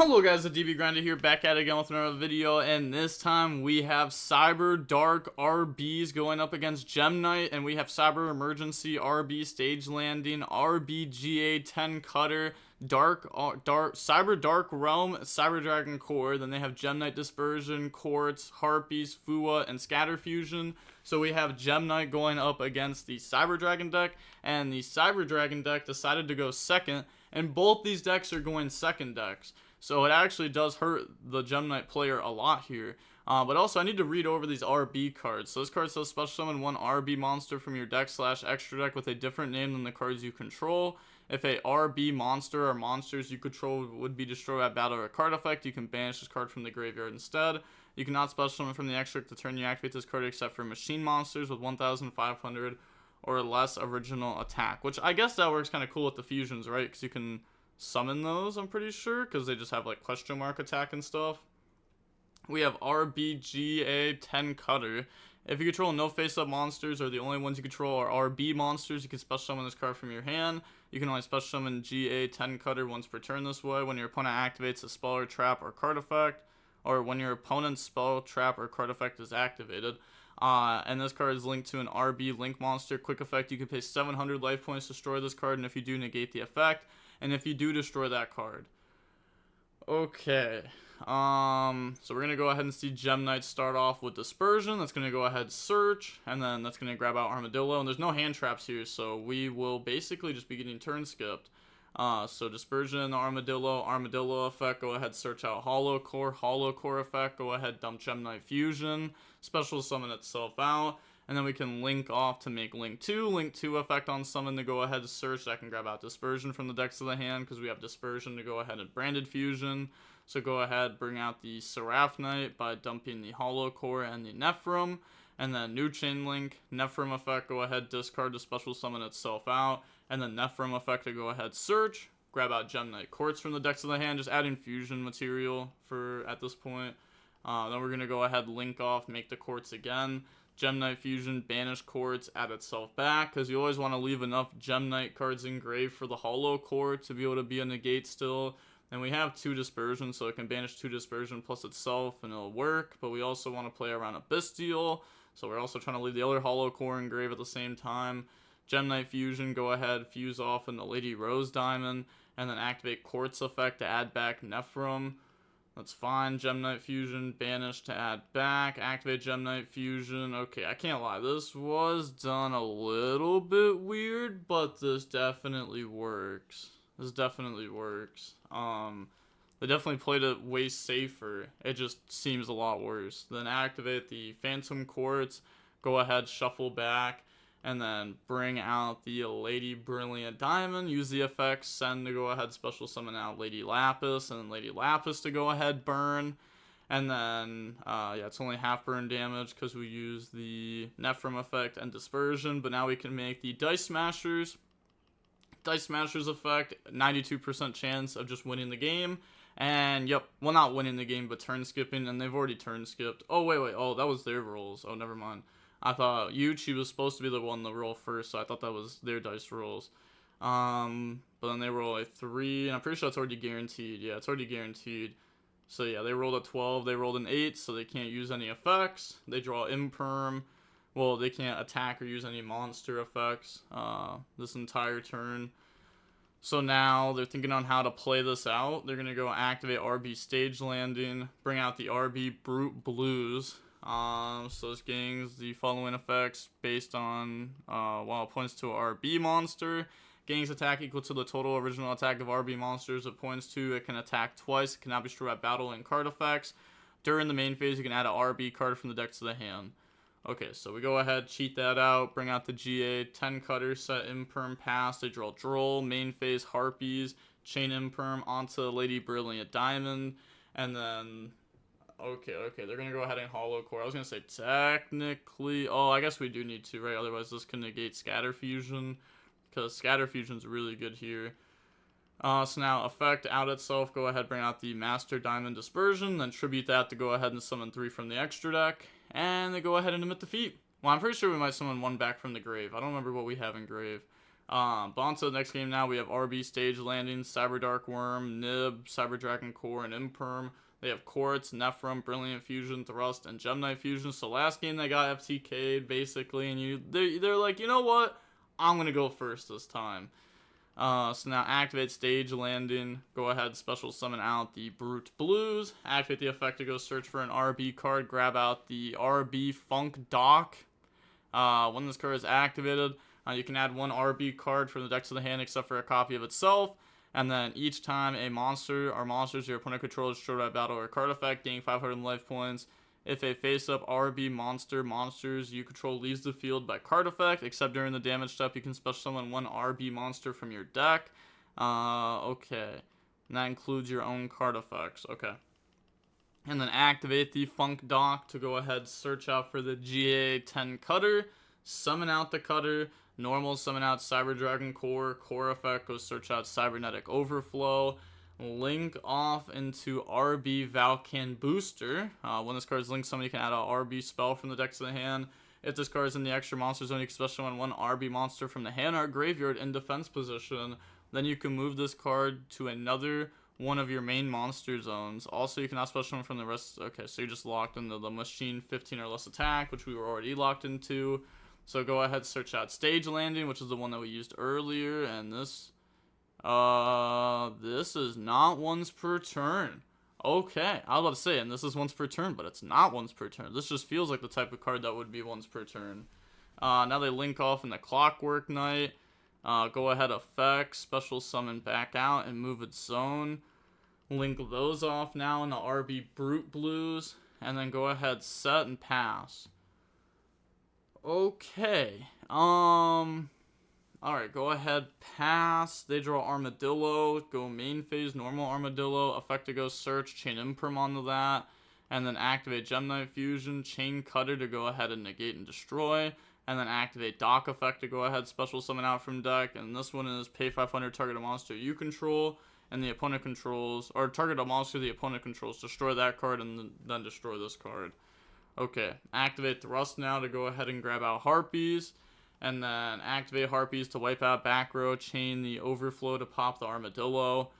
Hello guys, the DB Grinder here, back at it again with another video, and this time we have Cyber Dark RBs going up against Gem Knight, and we have Cyber Emergency RB Stage Landing, RBGA 10 Cutter, Cyber Dark Realm, Cyber Dragon Core. Then they have Gem Knight Dispersion, Quartz, Harpies, Fua, and Scatter Fusion. So we have Gem Knight going up against the Cyber Dragon deck, and the Cyber Dragon deck decided to go second, and both these decks are going second decks. So it actually does hurt the Gem Knight player a lot here. But also, I need to read over these RB cards. So this card says special summon one RB monster from your deck / extra deck with a different name than the cards you control. If a RB monster or monsters you control would be destroyed at battle or a card effect, you can banish this card from the graveyard instead. You cannot special summon from the extra deck the turn you activate this card except for machine monsters with 1,500 or less original attack. Which I guess that works kind of cool with the fusions, right? Because you can summon those, I'm pretty sure, because they just have like question mark attack and stuff. We have RBGA 10 Cutter. If you control no face-up monsters or the only ones you control are RB monsters, you can special summon this card from your hand. You can only special summon GA 10 Cutter once per turn this way when your opponent activates a spell or trap or card effect, or when your opponent's spell, trap, or card effect is activated. And this card is linked to an RB Link monster. Quick effect, you can pay 700 life points to destroy this card, and if you do, negate the effect. And if you do, destroy that card. Okay. So we're going to go ahead and see Gem Knight start off with Dispersion. That's going to go ahead search, and then that's going to grab out Armadillo. And there's no hand traps here, so we will basically just be getting turn skipped. So Dispersion, Armadillo effect, go ahead search out Hollow Core effect, go ahead dump Gem Knight Fusion, special summon itself out. And then we can link off to make Link 2 effect on summon to go ahead to search. That can grab out Dispersion from the decks of the hand because we have Dispersion to go ahead and Branded Fusion. So go ahead, bring out the Seraph Knight by dumping the Hollow Core and the Nephrim. And then new Chain Link, Nephrim effect, go ahead, discard to special summon itself out. And then Nephrim effect to go ahead, search. Grab out Gem Knight Quartz from the decks of the hand, just adding fusion material for at this point. Then we're going to go ahead, link off, make the Quartz again. Gem Knight Fusion, banish Quartz, add itself back, because you always want to leave enough Gem Knight cards engraved for the Hollow Core to be able to be a negate still. And we have 2 Dispersion, so it can banish 2 Dispersion plus itself, and it'll work. But we also want to play around a Bystial, so we're also trying to leave the other Hollow Core engraved at the same time. Gem Knight Fusion, go ahead, fuse off in the Lady Rose Diamond, and then activate Quartz effect to add back Nephrim. That's fine. Gem Knight Fusion, banish to add back. Activate Gem Knight Fusion. Okay, I can't lie. This was done a little bit weird, but this definitely works. They definitely played it way safer. It just seems a lot worse. Then activate the Phantom Quartz. Go ahead, shuffle back. And then bring out the Lady Brilliant Diamond. Use the effects. Send to go ahead special summon out Lady Lapis. And then Lady Lapis to go ahead burn. And then, yeah, it's only half burn damage because we use the Nephrim effect and Dispersion. But now we can make the Dice Smashers. Dice Smashers effect. 92% chance of just winning the game. And, yep, well, not winning the game, but turn skipping. And they've already turn skipped. Oh, wait. Oh, that was their rolls. Oh, never mind. I thought Yuchi was supposed to be the one to roll first, so I thought that was their dice rolls. But then they roll a 3, and I'm pretty sure it's already guaranteed. Yeah, it's already guaranteed. So yeah, they rolled a 12, they rolled an 8, so they can't use any effects. They draw Imperm. Well, they can't attack or use any monster effects this entire turn. So now they're thinking on how to play this out. They're going to go activate RB Stage Landing, bring out the RB Brute Blues. So this gains the following effects based on while it points to a RB monster. Gains attack equal to the total original attack of RB monsters it points to. It can attack twice. It cannot be destroyed at battle and card effects. During the main phase, you can add an RB card from the deck to the hand. Okay, so we go ahead, cheat that out, bring out the GA 10 Cutter, set Imperm pass. They draw Droll, main phase Harpies, chain Imperm onto Lady Brilliant Diamond, and then Okay, they're going to go ahead and Hollow Core. I was going to say technically... Oh, I guess we do need to, right? Otherwise, this can negate Scatter Fusion, because Scatter Fusion's really good here. So now, effect out itself, go ahead, bring out the Master Diamond Dispersion, then tribute that to go ahead and summon 3 from the extra deck, and they go ahead and emit defeat. Well, I'm pretty sure we might summon 1 back from the grave. I don't remember what we have in grave. But on to the next game now. We have RB Stage Landing, Cyber Dark Worm, Nib, Cyber Dragon Core, and Imperm. They have Quartz, Nephrom, Brilliant Fusion, Thrust, and Gemini Fusion. So last game they got FTK'd basically, and they're like, you know what? I'm gonna go first this time. So now activate Stage Landing. Go ahead, special summon out the Brute Blues. Activate the effect to go search for an RB card. Grab out the RB Funk Dock. When this card is activated, you can add one RB card from the deck to the hand except for a copy of itself. And then each time a monster or monsters your opponent controls destroyed by battle or card effect, gain 500 life points. If a face-up RB monsters you control leaves the field by card effect, except during the damage step, you can special summon one RB monster from your deck. Okay. And that includes your own card effects. Okay. And then activate the Funk Dock to go ahead, search out for the GA10 Cutter. Summon out the Cutter. Normal, summon out Cyber Dragon Core. Core effect, go search out Cybernetic Overflow. Link off into RB Valkan Booster. When this card is linked, somebody can add a RB spell from the deck to the hand. If this card is in the extra monster zone, you can special summon one RB monster from the hand or graveyard in defense position. Then you can move this card to another one of your main monster zones. Also, you can not special summon from the rest. Okay, so you're just locked into the machine 15 or less attack, which we were already locked into. So go ahead, search out Stage Landing, which is the one that we used earlier, and this is not once per turn. Okay, I was about to say, and this is once per turn, but it's not once per turn. This just feels like the type of card that would be once per turn. Now they link off in the Clockwork Knight. Go ahead, effect, special summon back out and move its zone. Link those off now in the RB Brute Blues, and then go ahead, set and pass. Okay, alright, go ahead, pass. They draw Armadillo, go main phase, normal Armadillo, effect to go search, chain Imperm onto that, and then activate Gemini Fusion, chain Cutter to go ahead and negate and destroy, and then activate Dock effect to go ahead, special summon out from deck, and this one is pay 500, target a monster you control, and the opponent controls, or target a monster the opponent controls, destroy that card, and then destroy this card. Okay, activate Thrust now to go ahead and grab out Harpies, and then activate Harpies to wipe out back row, chain the Overflow to pop the Armadillo,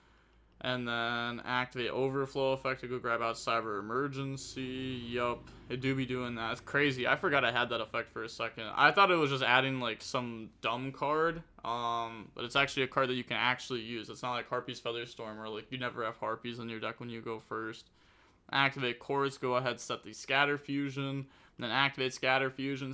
and then activate Overflow effect to go grab out Cyber Emergency. Yup, it do be doing that. It's crazy. I forgot I had that effect for a second. I thought it was just adding like some dumb card, but it's actually a card that you can actually use. It's not like Harpies Featherstorm where like you never have Harpies in your deck when you go first. Activate Quartz, go ahead, set the Scatter Fusion, then activate Scatter Fusion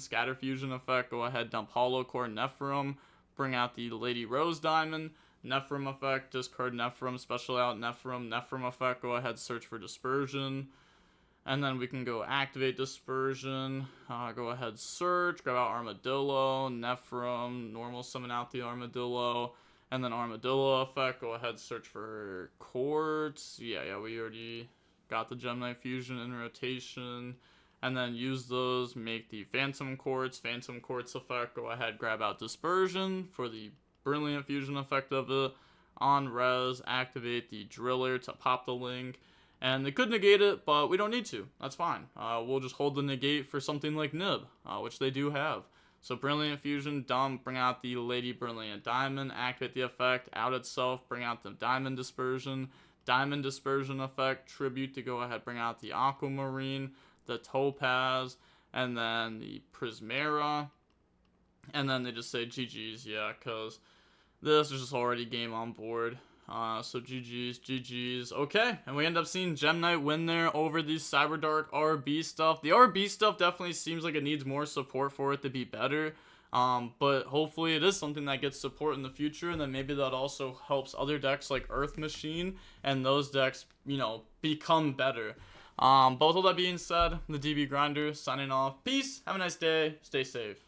effect, go ahead, dump Hollow Core Nephrom, bring out the Lady Rose Diamond, Nephrom effect, discard Nephrom, special out Nephrom effect, go ahead, search for Dispersion, and then we can go activate Dispersion, go ahead, search, grab out Armadillo, Nephrom, normal summon out the Armadillo, and then Armadillo effect, go ahead, search for Quartz, yeah, we already got the Gemini Fusion in rotation, and then use those, make the Phantom Quartz effect, go ahead, grab out Dispersion for the Brilliant Fusion effect of it, on res, activate the Driller to pop the link, and they could negate it, but we don't need to, that's fine. We'll just hold the negate for something like Nib, which they do have. So Brilliant Fusion, dump, bring out the Lady Brilliant Diamond, activate the effect, out itself, bring out the Diamond Dispersion effect, tribute to go ahead, bring out the Aquamarine, the Topaz, and then the Prismera, and then they just say GG's, yeah, because this is just already game on board. So GG's, okay, and we end up seeing Gem Knight win there over the Cyberdark RB stuff. The RB stuff definitely seems like it needs more support for it to be better. But hopefully it is something that gets support in the future, and then maybe that also helps other decks like Earth Machine, and those decks, you know, become better. But with all that being said, the DB Grinder signing off. Peace, have a nice day, stay safe.